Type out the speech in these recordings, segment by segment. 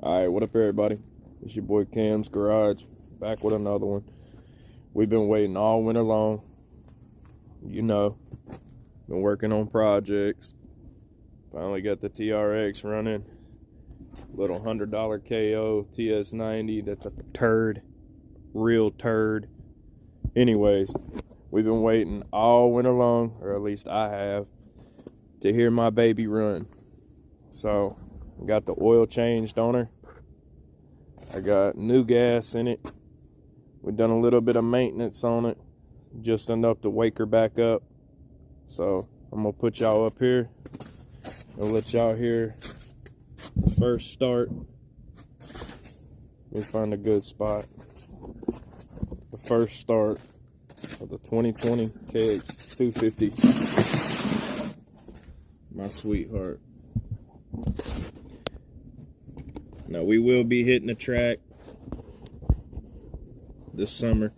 Alright, what up everybody? It's your boy Cam's Garage, back with another one. We've been waiting all winter long. You know, been working on projects. Finally got the TRX running. Little $100 KO TS90, that's a turd. Real turd. Anyways, we've been waiting all winter long, or at least I have, to hear my baby run. So, got the oil changed on her. I got new gas in it. We've done a little bit of maintenance on it, just enough to wake her back up. So I'm gonna put y'all up here and let y'all hear the first start. Let me find a good spot. The first start of the 2020 KX250. My sweetheart. Now we will be hitting the track this summer,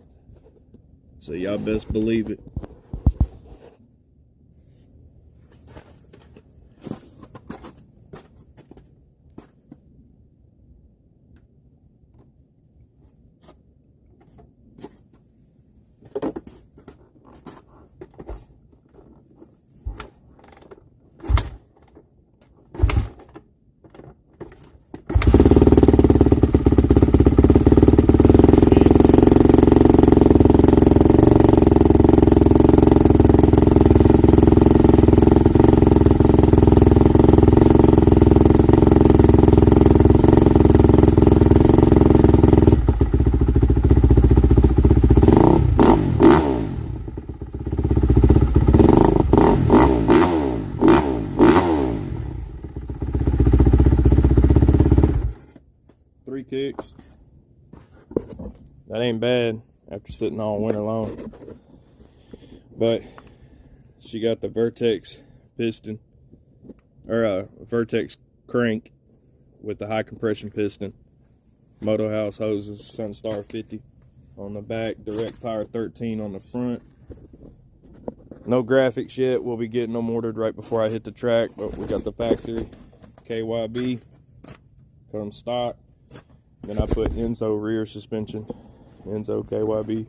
so y'all best believe it. Three kicks. That ain't bad after sitting all winter long. But she got the Vertex piston, or a Vertex crank with the high compression piston. Moto House hoses, Sunstar 50 on the back, Direct Power 13 on the front. No graphics yet. We'll be getting them ordered right before I hit the track, but we got the factory KYB come stock. Then I put Enzo rear suspension, Enzo KYB.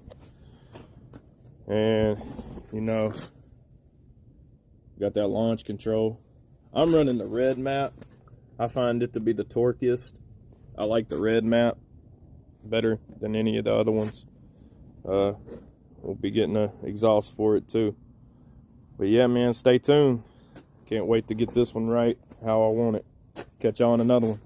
And, you know, got that launch control. I'm running the red map. I find it to be the torquiest. I like the red map better than any of the other ones. We'll be getting an exhaust for it too. But yeah, man, stay tuned. Can't wait to get this one right how I want it. Catch y'all on another one.